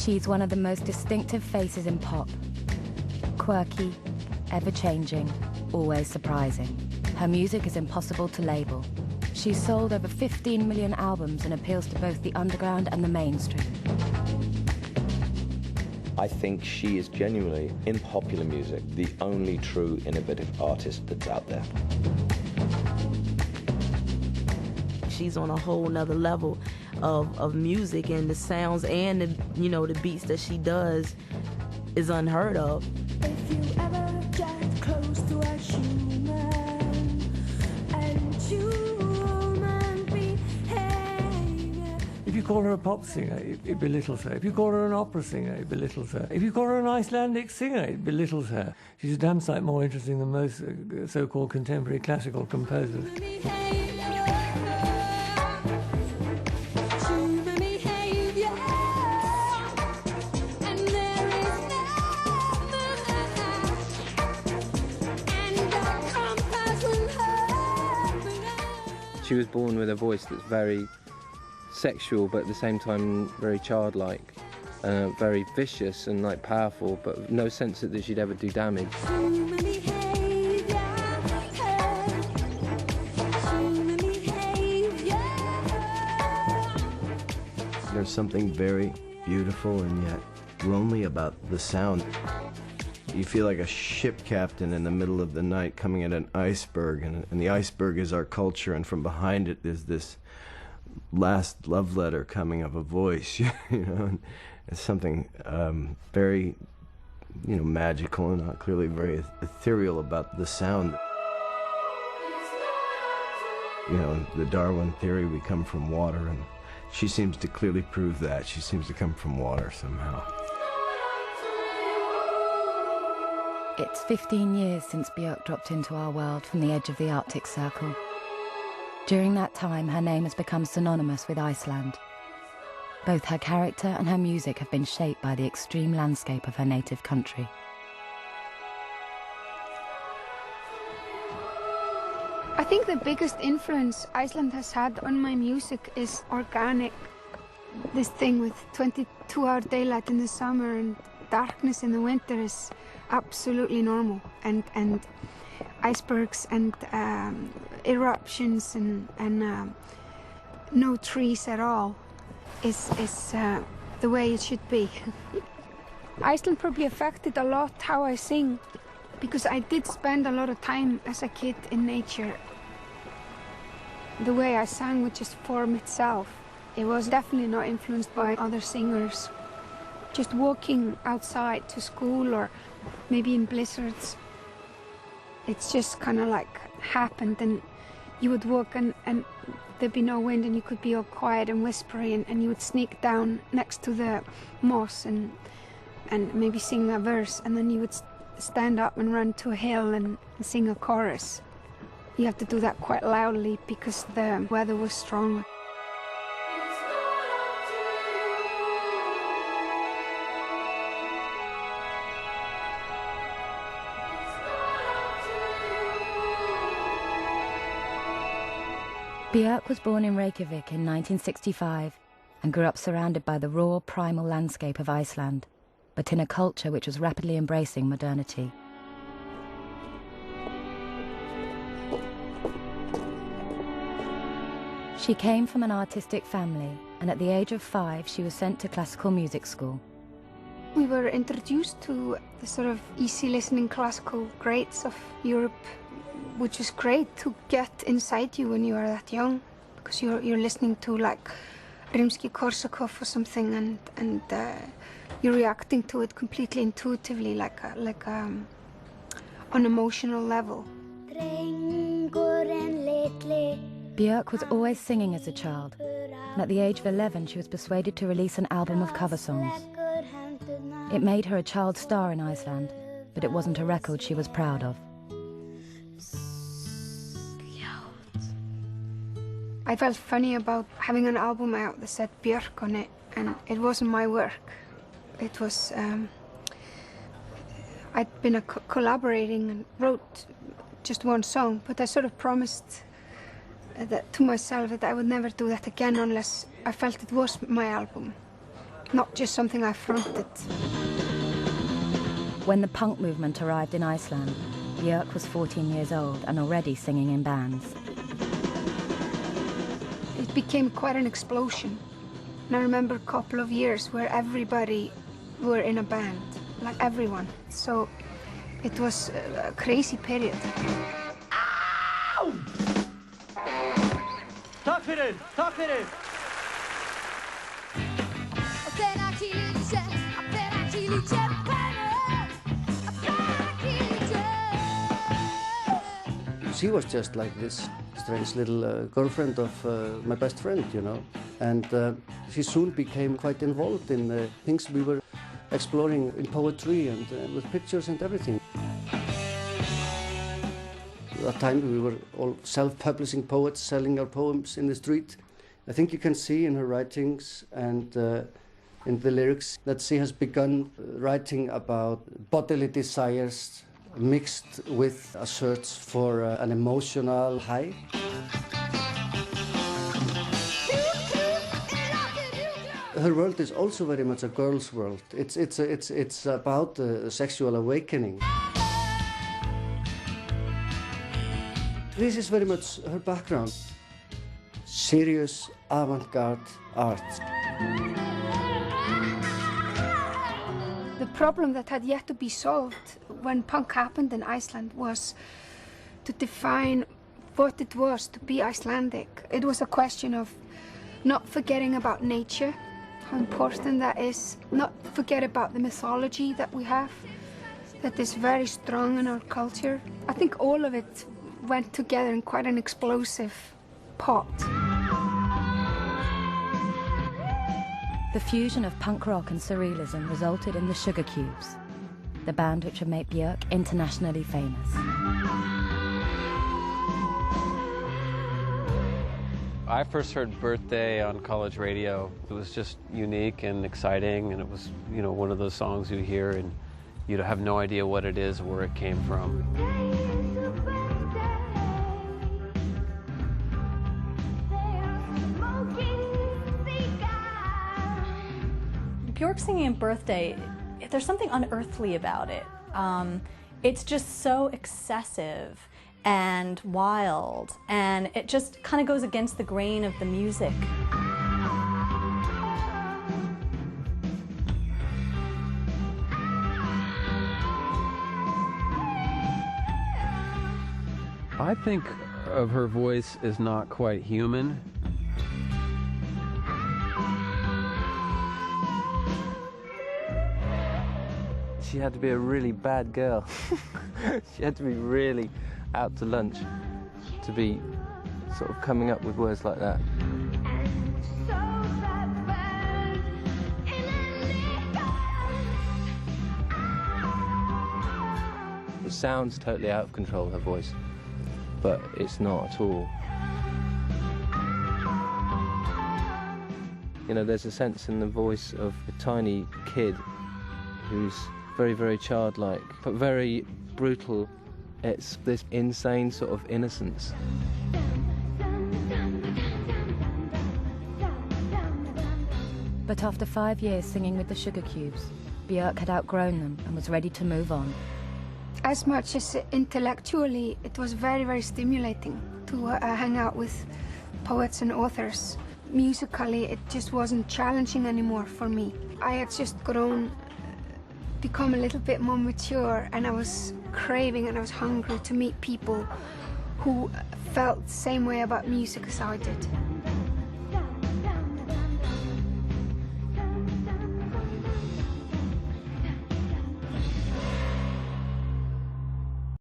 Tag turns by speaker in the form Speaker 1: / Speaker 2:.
Speaker 1: She's one of the most distinctive faces in pop. Quirky, ever-changing, always surprising. Her music is impossible to label. She's sold over 15 million albums and appeals to both the underground and the mainstream.
Speaker 2: I think she is genuinely, in popular music, the only true innovative artist that's out there.
Speaker 3: She's on a whole nother level of music, and the sounds and the beats that she does is unheard of.
Speaker 4: If you ever get close to a human and human behavior.
Speaker 5: If you call her a pop singer, it belittles her. If you call her an opera singer, it belittles her. If you call her an Icelandic singer, it belittles her. She's a damn sight more interesting than most so-called contemporary classical composers.
Speaker 6: She was born with a voice that's very sexual, but at the same time very childlike, very vicious and like powerful, but no sense that she'd ever do damage.
Speaker 7: There's something very beautiful and yet lonely about the sound. You feel like a ship captain in the middle of the night coming at an iceberg, and the iceberg is our culture, and from behind it is this last love letter coming of a voice, you know, and it's something very, magical and clearly very ethereal about the sound. The Darwin theory, we come from water, and she seems to clearly prove that. She seems to come from water somehow.
Speaker 1: It's 15 years since Björk dropped into our world from the edge of the Arctic Circle. During that time, her name has become synonymous with Iceland. Both her character and her music have been shaped by the extreme landscape of her native country.
Speaker 8: I think the biggest influence Iceland has had on my music is organic. This thing with 22-hour daylight in the summer and darkness in the winter is absolutely normal, and icebergs and eruptions and no trees at all is the way it should be. Iceland probably affected a lot how I sing, because I did spend a lot of time as a kid in nature. The way I sang would just form itself. It was definitely not influenced by other singers. Just walking outside to school or maybe in blizzards, it's just kind of like happened, and you would walk and there'd be no wind and you could be all quiet and whispery, and you would sneak down next to the moss and maybe sing a verse, and then you would stand up and run to a hill and sing a chorus. You have to do that quite loudly because the weather was strong.
Speaker 1: Björk was born in Reykjavik in 1965 and grew up surrounded by the raw, primal landscape of Iceland, but in a culture which was rapidly embracing modernity. She came from an artistic family, and at the age of 5, she was sent to classical music school.
Speaker 8: We were introduced to the sort of easy listening classical greats of Europe, which is great to get inside you when you are that young, because you're listening to like Rimsky-Korsakov or something, and you're reacting to it completely intuitively, like on an emotional level.
Speaker 1: Björk was always singing as a child, and at the age of 11 she was persuaded to release an album of cover songs. It made her a child star in Iceland, but it wasn't a record she was proud of.
Speaker 8: I felt funny about having an album out that said Björk on it, and it wasn't my work. It was, I'd been collaborating and wrote just one song, but I sort of promised that to myself that I would never do that again unless I felt it was my album. not just something I fronted.
Speaker 1: When the punk movement arrived in Iceland, Björk was 14 years old and already singing in bands.
Speaker 8: It became quite an explosion. And I remember a couple of years where everybody were in a band, like everyone. So it was a crazy period.
Speaker 9: Takk fyrir, takk fyrir.
Speaker 10: She was just like this strange little girlfriend of my best friend, you know. And she soon became quite involved in things we were exploring in poetry and with pictures and everything. At that time we were all self-publishing poets, selling our poems in the street. I think you can see in her writings and in the lyrics that she has begun writing about bodily desires mixed with a search for an emotional high. Her world is also very much a girl's world. It's about sexual awakening. This is very much her background. Serious avant-garde art.
Speaker 8: The problem that had yet to be solved when punk happened in Iceland was to define what it was to be Icelandic. It was a question of not forgetting about nature, how important that is, not forget about the mythology that we have, that is very strong in our culture. I think all of it went together in quite an explosive pot.
Speaker 1: The fusion of punk rock and surrealism resulted in the Sugar Cubes, the band which would make Björk internationally famous.
Speaker 11: I first heard Birthday on college radio. It was just unique and exciting, and it was, you know, one of those songs you hear and you have no idea what it is or where it came from.
Speaker 12: Björk singing in Birthday, there's something unearthly about it. It's just so excessive and wild, and it just kind of goes against the grain of the music.
Speaker 6: I think of her voice as not quite human. She had to be a really bad girl. She had to be really out to lunch to be sort of coming up with words like that. It sounds totally out of control, her voice, but it's not at all. You know, there's a sense in the voice of a tiny kid who's very, very childlike, but very brutal. It's this insane sort of innocence.
Speaker 1: But after 5 years singing with the Sugar Cubes, Björk had outgrown them and was ready to move on.
Speaker 8: As much as intellectually, it was very, very stimulating to hang out with poets and authors. Musically, it just wasn't challenging anymore for me. I had just grown, become a little bit more mature, and I was craving and I was hungry to meet people who felt the same way about music as I did.